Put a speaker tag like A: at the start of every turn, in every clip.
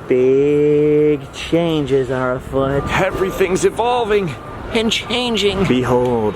A: big changes are afoot.
B: Everything's evolving and changing.
A: Behold,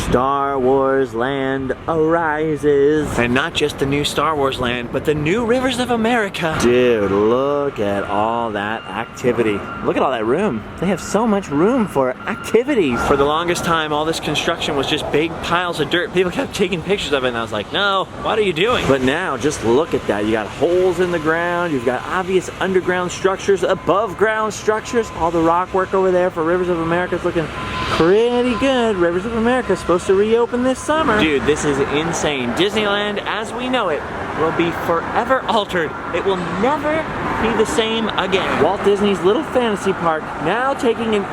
A: Star Wars Land arises.
B: And not just the new Star Wars land, but the new rivers of America.
A: Dude, look at all that activity. Look at all that room. They have so much room for activities.
B: For the longest time, all this construction was just big piles of dirt. People kept taking pictures of it, and I was like, no, what are you doing?
A: But now, just look at that. You got holes in the ground. You've got obvious underground structures, above ground structures. All the rock work over there for Rivers of America is looking pretty good. Rivers of America is supposed to reopen this summer.
B: Dude, this is insane. Disneyland, as we know it, will be forever altered. It will never be the same again.
A: Walt Disney's Little Fantasy Park now taking an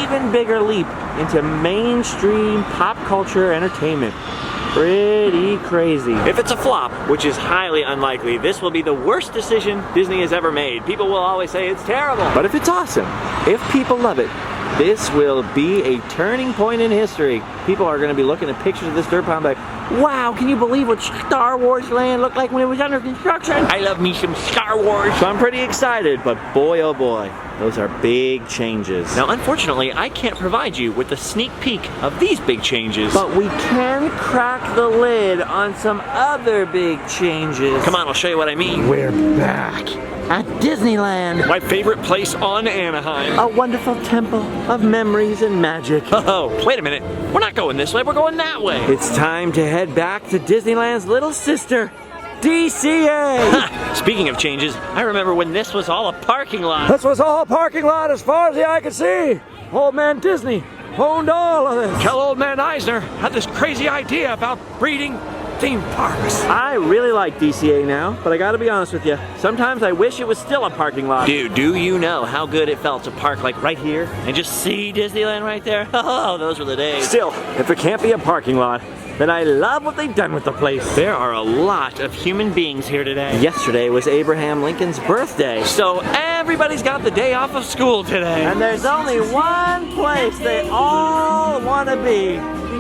A: even bigger leap into mainstream pop culture entertainment. Pretty crazy.
B: If it's a flop, which is highly unlikely, this will be the worst decision Disney has ever made. People will always say it's terrible.
A: But if it's awesome, if people love it, this will be a turning point in history. People are going to be looking at pictures of this dirt pile and be like, wow, can you believe what Star Wars Land looked like when it was under construction?
B: I love me some Star Wars.
A: So I'm pretty excited, but boy oh boy, those are big changes.
B: Now unfortunately, I can't provide you with a sneak peek of these big changes.
A: But we can crack the lid on some other big changes.
B: Come on, I'll show you what I mean.
A: We're back at Disneyland.
B: My favorite place on Anaheim.
A: A wonderful temple of memories and magic.
B: Oh, wait a minute. We're not going this way, we're going that way.
A: It's time to head back to Disneyland's little sister, DCA.
B: Speaking of changes, I remember when this was all a parking lot.
A: This was all a parking lot as far as the eye could see. Old man Disney owned all of this.
B: Tell old man Eisner had this crazy idea about breeding theme parks.
A: I really like DCA now, but I gotta be honest with you, sometimes I wish it was still a parking lot.
B: Dude, do you know how good it felt to park like right here and just see Disneyland right there? Oh, those were the days.
A: Still, if it can't be a parking lot, then I love what they've done with the place.
B: There are a lot of human beings here today.
A: Yesterday was Abraham Lincoln's birthday.
B: So everybody's got the day off of school today.
A: And there's only one place they all want to be.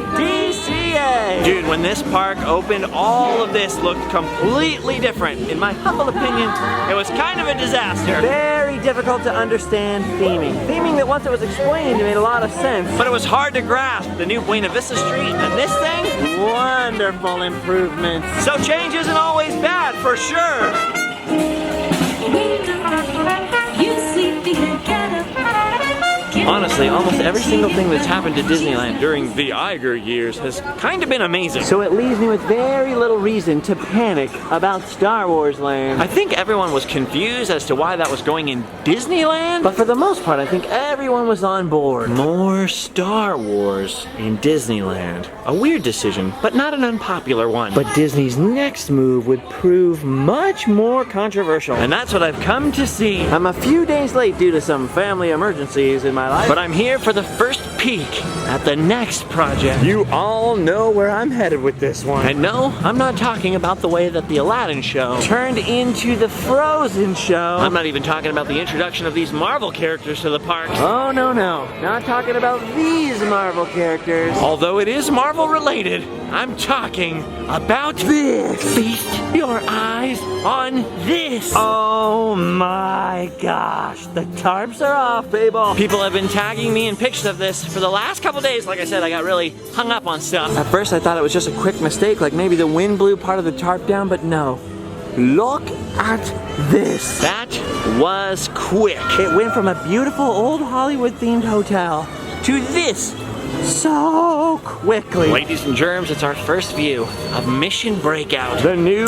A: DCA!
B: Dude, when this park opened, all of this looked completely different. In my humble opinion, it was kind of a disaster.
A: Very difficult to understand theming. Theming that once it was explained, it made a lot of sense.
B: But it was hard to grasp. The new Buena Vista Street and this thing?
A: Wonderful improvements.
B: So change isn't always bad, for sure. Honestly, almost every single thing that's happened to Disneyland during the Iger years has kind of been amazing.
A: So it leaves me with very little reason to panic about Star Wars Land.
B: I think everyone was confused as to why that was going in Disneyland.
A: But for the most part, I think everyone was on board.
B: More Star Wars in Disneyland. A weird decision, but not an unpopular one.
A: But Disney's next move would prove much more controversial.
B: And that's what I've come to see.
A: I'm a few days late due to some family emergencies in my life.
B: But I'm here for the first peek at the next project.
A: You all know where I'm headed with this one.
B: And no, I'm not talking about the way that the Aladdin show
A: turned into the Frozen show.
B: I'm not even talking about the introduction of these Marvel characters to the park.
A: Oh, no, no. Not talking about these Marvel characters.
B: Although it is Marvel related, I'm talking about this. Feast your eyes on this.
A: Oh my gosh. The tarps are off, Babel.
B: People have been tagging me in pictures of this for the last couple days. Like I said, I got really hung up on stuff.
A: At first I thought it was just a quick mistake, like maybe the wind blew part of the tarp down, but no. Look at this.
B: That was quick.
A: It went from a beautiful old Hollywood themed hotel to this so quickly.
B: Ladies and germs, it's our first view of Mission Breakout.
A: The new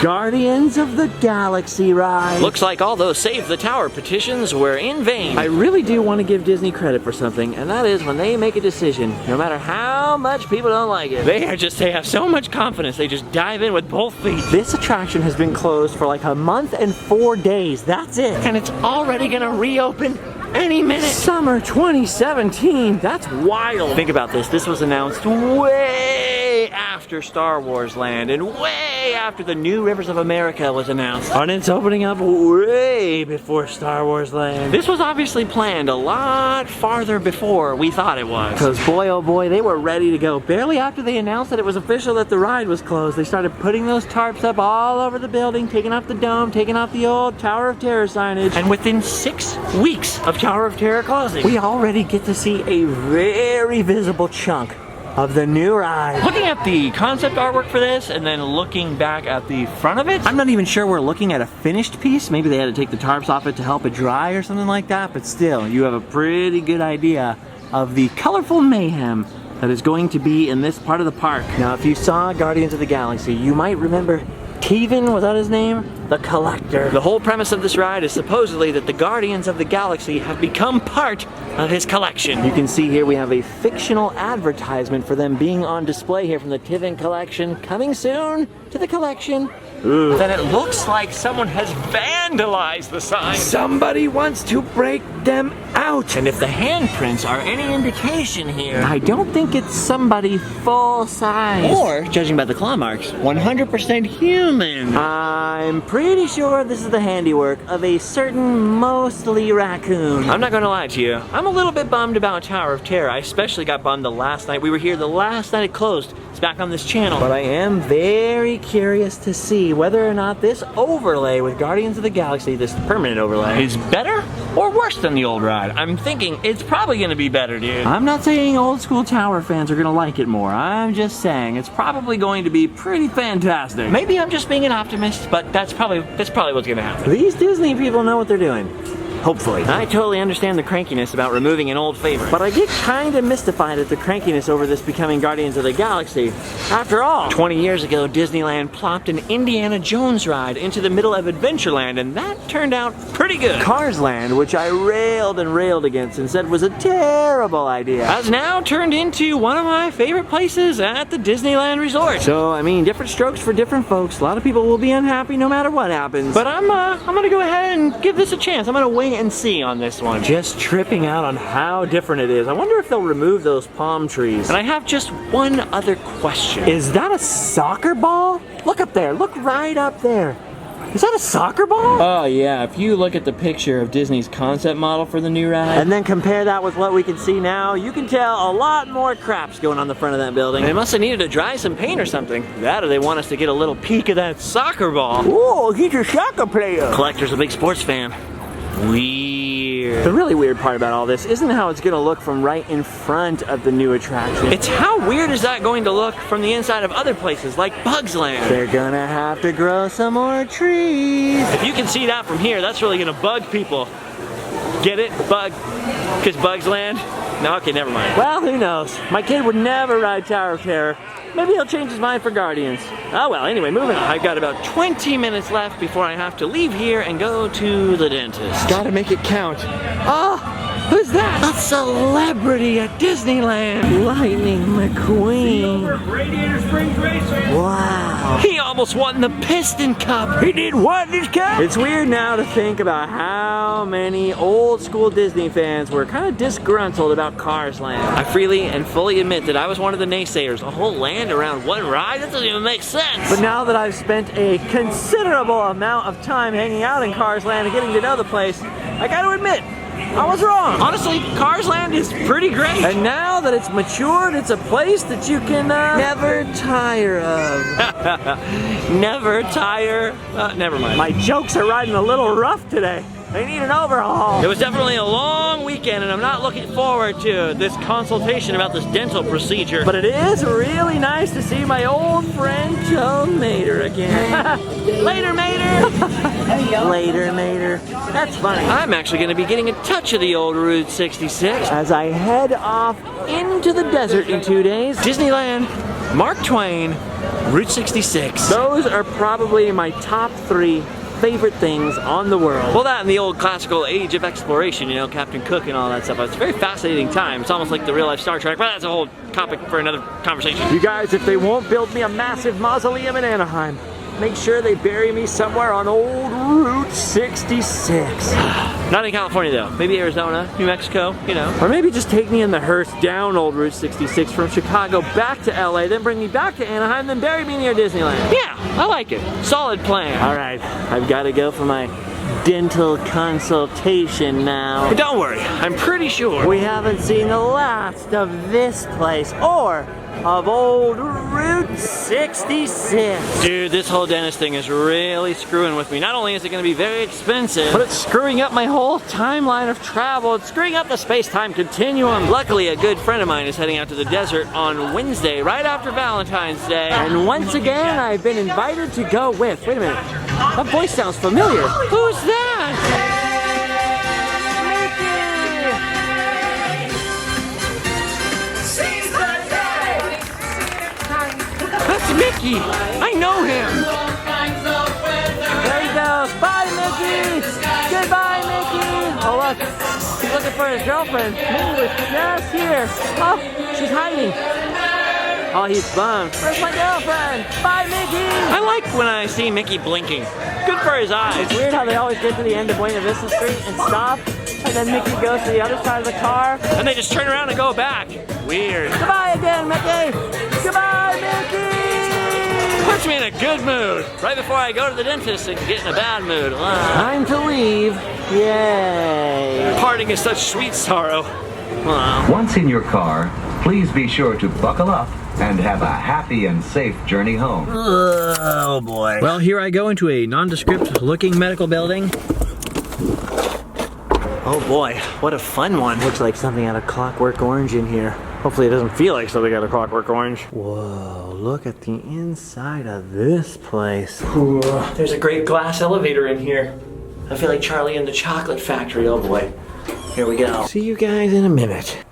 A: Guardians of the Galaxy ride.
B: Looks like all those Save the Tower petitions were in vain.
A: I really do want to give Disney credit for something, and that is when they make a decision, no matter how much people don't like it.
B: They have so much confidence, they just dive in with both feet.
A: This attraction has been closed for like a month and 4 days. That's it.
B: And it's already gonna reopen any minute.
A: Summer 2017. That's wild.
B: Think about this. This was announced way after Star Wars Land and way way after the new Rivers of America was announced.
A: And it's opening up way before Star Wars Land.
B: This was obviously planned a lot farther before we thought it was.
A: Because boy, oh boy, they were ready to go. Barely after they announced that it was official that the ride was closed, they started putting those tarps up all over the building, taking off the dome, taking off the old Tower of Terror signage.
B: And within 6 weeks of Tower of Terror closing,
A: we already get to see a very visible chunk of the new ride.
B: looking at the concept artwork for this and then looking back at the front of it,
A: I'm not even sure we're looking at a finished piece. Maybe they had to take the tarps off it to help it dry or something like that, but still, you have a pretty good idea of the colorful mayhem that is going to be in this part of the park. Now, if you saw Guardians of the Galaxy, you might remember Teven, was that his name? The Collector.
B: the whole premise of this ride is supposedly that the Guardians of the Galaxy have become part of his collection.
A: You can see here we have a fictional advertisement for them being on display here from the Teven collection, coming soon to the collection. Ooh.
B: Then it looks like someone has vandalized the sign.
A: Somebody wants to break them out.
B: And if the handprints are any indication here,
A: I don't think it's somebody full size.
B: or, judging by the claw marks, 100% human.
A: I'm pretty sure this is the handiwork of a certain mostly raccoon.
B: I'm not gonna lie to you, I'm a little bit bummed about Tower of Terror. I especially got bummed the last night. We were here the last night it closed. It's back on this channel.
A: But I am very curious to see whether or not this overlay with Guardians of the Galaxy, this permanent overlay,
B: Is better or worse than the old ride? I'm thinking it's probably gonna be better, dude.
A: I'm not saying old school Tower fans are gonna like it more. I'm just saying it's probably going to be pretty fantastic.
B: Maybe I'm just being an optimist, but that's probably what's gonna happen.
A: These Disney people know what they're doing. Hopefully.
B: I totally understand the crankiness about removing an old favorite.
A: But I get kind of mystified at the crankiness over this becoming Guardians of the Galaxy. After all,
B: 20 years ago, Disneyland plopped an Indiana Jones ride into the middle of Adventureland, and that turned out pretty good.
A: Cars Land, which I railed and railed against and said was a terrible idea,
B: Has now turned into one of my favorite places at the Disneyland Resort.
A: So, I mean, different strokes for different folks. A lot of people will be unhappy no matter what happens.
B: But I'm gonna go ahead and give this a chance. I'm gonna wait and see on this one.
A: Just tripping out on how different it is. I wonder if they'll remove those palm trees.
B: And I have just one other question.
A: Is that a soccer ball? Look up there. Look right up there. Is that a soccer ball?
B: Oh yeah, if you look at the picture of Disney's concept model for the new ride,
A: And then compare that with what we can see now, you can tell a lot more crap's going on the front of that building.
B: they must have needed to dry some paint or something. That or they want us to get a little peek of that soccer ball.
A: Oh, he's a soccer player.
B: Collector's a big sports fan. Weird.
A: The really weird part about all this isn't how it's gonna look from right in front of the new attraction.
B: It's how weird is that going to look from the inside of other places like Bugs Land.
A: They're gonna have to grow some more trees.
B: If you can see that from here, that's really gonna bug people. Get it? Bug. Because Bugs Land? No, okay, never mind.
A: Well, who knows? My kid would never ride Tower of Terror. Maybe he'll change his mind for Guardians. Oh well, anyway, moving on.
B: I've got about 20 minutes left before I have to leave here and go to the dentist.
A: Gotta make it count. Oh, who's that?
B: A celebrity at Disneyland.
A: Lightning McQueen.
C: Radiator Springs Racing.
A: Wow.
B: He almost won the Piston Cup.
A: He did what, this cup? It's weird now to think about how many old school Disney fans were kind of disgruntled about Cars Land.
B: I freely and fully admit that I was one of the naysayers. A whole land around one ride? That doesn't even make sense.
A: But now that I've spent a considerable amount of time hanging out in Cars Land and getting to know the place, I gotta admit, I was wrong.
B: honestly, Cars Land is pretty great.
A: And now that it's matured, it's a place that you can never tire of.
B: Never tire. Never mind.
A: My jokes are riding a little rough today. They need an overhaul.
B: It was definitely a long weekend, and I'm not looking forward to this consultation about this dental procedure.
A: But it is really nice to see my old friend Joe Mater again.
B: Later, Mater!
A: Later, Mater. That's funny.
B: I'm actually going to be getting a touch of the old Route 66.
A: As I head off into the desert in 2 days,
B: Disneyland, Mark Twain, Route 66.
A: those are probably my top 3 favorite things on the world.
B: Well, that and the old classical age of exploration, you know, Captain Cook and all that stuff. It's a very fascinating time. It's almost like the real life Star Trek, but that's a whole topic for another conversation.
A: You guys, if they won't build me a massive mausoleum in Anaheim, make sure they bury me somewhere on old Route 66.
B: Not in California though. Maybe Arizona, New Mexico, you know.
A: Or maybe just take me in the hearse down old Route 66 from Chicago back to LA, then bring me back to Anaheim, then bury me near Disneyland.
B: Yeah, I like it. Solid plan.
A: All right, I've got to go for my dental consultation now.
B: But don't worry, I'm pretty sure
A: We haven't seen the last of this place or of old Route 66.
B: Dude, this whole dentist thing is really screwing with me. Not only is it going to be very expensive, but it's screwing up my whole timeline of travel. It's screwing up the space-time continuum. Luckily, a good friend of mine is heading out to the desert on Wednesday, right after Valentine's Day.
A: And once again, I've been invited to go with. Wait a minute. That voice sounds familiar.
B: Who's that? That's Mickey! I know him!
A: There he goes. Bye, Mickey. Goodbye, Mickey. Oh, look. He's looking for his girlfriend. Mickey was just here. Oh, she's hiding. Oh, he's bummed. Where's my girlfriend? Bye, Mickey.
B: I like when I see Mickey blinking. Good for his eyes.
A: It's weird how they always get to the end of Buena Vista Street and stop, and then Mickey goes to the other side of the car.
B: And they just turn around and go back. Weird.
A: Goodbye again, Mickey. Goodbye, Mickey.
B: Puts me in a good mood. Right before I go to the dentist and get in a bad mood.
A: Time to leave. Yay.
B: Parting is such sweet sorrow.
D: Once in your car, please be sure to buckle up and have a happy and safe journey home.
A: Oh boy.
B: Well, here I go into a nondescript looking medical building. Oh boy, what a fun one.
A: Looks like something out of Clockwork Orange in here. Hopefully it doesn't feel like something out of Clockwork Orange. Whoa, look at the inside of this place.
B: Ooh, there's a great glass elevator in here. I feel like Charlie in the Chocolate Factory. Oh boy. Here we go.
A: See you guys in a minute.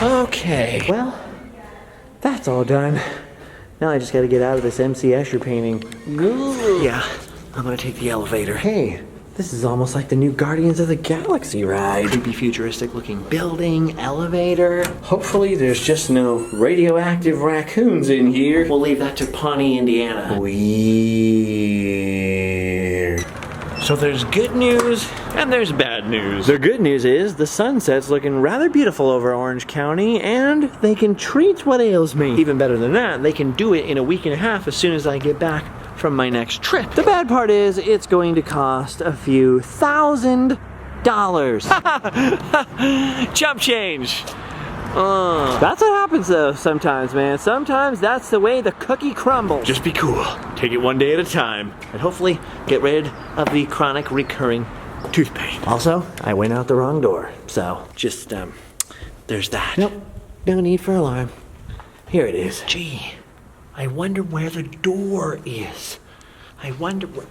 A: Okay, well, that's all done. Now I just gotta get out of this MC Escher painting.
B: Yeah, I'm gonna take the elevator.
A: Hey, this is almost like the new Guardians of the Galaxy ride.
B: Creepy futuristic looking building, elevator.
A: Hopefully there's just no radioactive raccoons in here.
B: We'll leave that to Pawnee, Indiana.
A: Weird.
B: So there's good news and there's bad news.
A: The good news is the sunset's looking rather beautiful over Orange County, and they can treat what ails me.
B: Even better than that, they can do it in a week and a half as soon as I get back from my next trip.
A: The bad part is it's going to cost a few $1,000.
B: Chump change.
A: That's what happens though sometimes, man. Sometimes that's the way the cookie crumbles.
B: Just be cool. Take it one day at a time. And hopefully get rid of the chronic recurring tooth pain.
A: Also, I went out the wrong door, so
B: Just, there's that.
A: nope, no need for alarm. Here it is.
B: Gee, I wonder where the door is. I wonder where...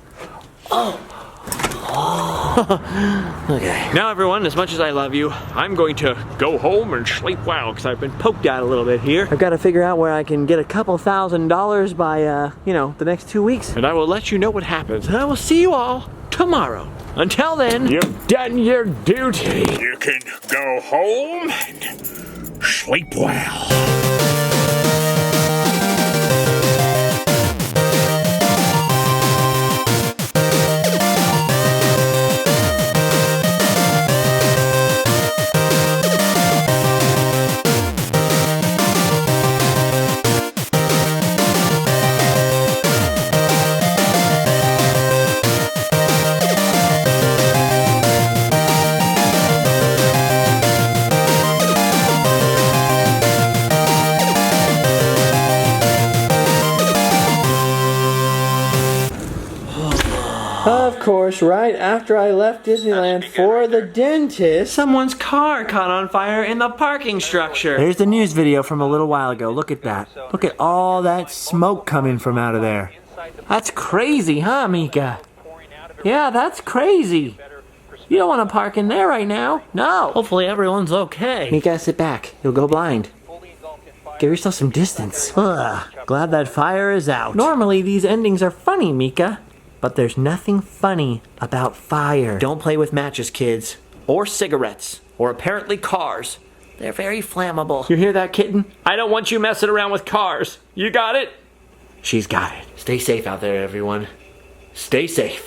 A: Okay.
B: Now everyone, as much as I love you, I'm going to go home and sleep well because I've been poked out a little bit here.
A: I've got to figure out where I can get a couple $1,000 by, the next 2 weeks.
B: And I will let you know what happens. And I will see you all tomorrow. Until then,
C: You've done your duty. You can go home and sleep well.
A: Of course, right after I left Disneyland for the dentist,
B: someone's car caught on fire in the parking structure.
A: there's the news video from a little while ago. Look at that. Look at all that smoke coming from out of there. That's crazy, huh, Mika? Yeah, that's crazy. You don't want to park in there right now. No.
B: Hopefully everyone's okay.
A: Mika, sit back. You'll go blind. Give yourself some distance. Ugh, glad that fire is out. Normally, these endings are funny, Mika. But there's nothing funny about fire.
B: Don't play with matches, kids. Or cigarettes. Or apparently cars. They're very flammable.
A: You hear that, kitten?
B: I don't want you messing around with cars. You got it?
A: She's got it.
B: Stay safe out there, everyone. Stay safe.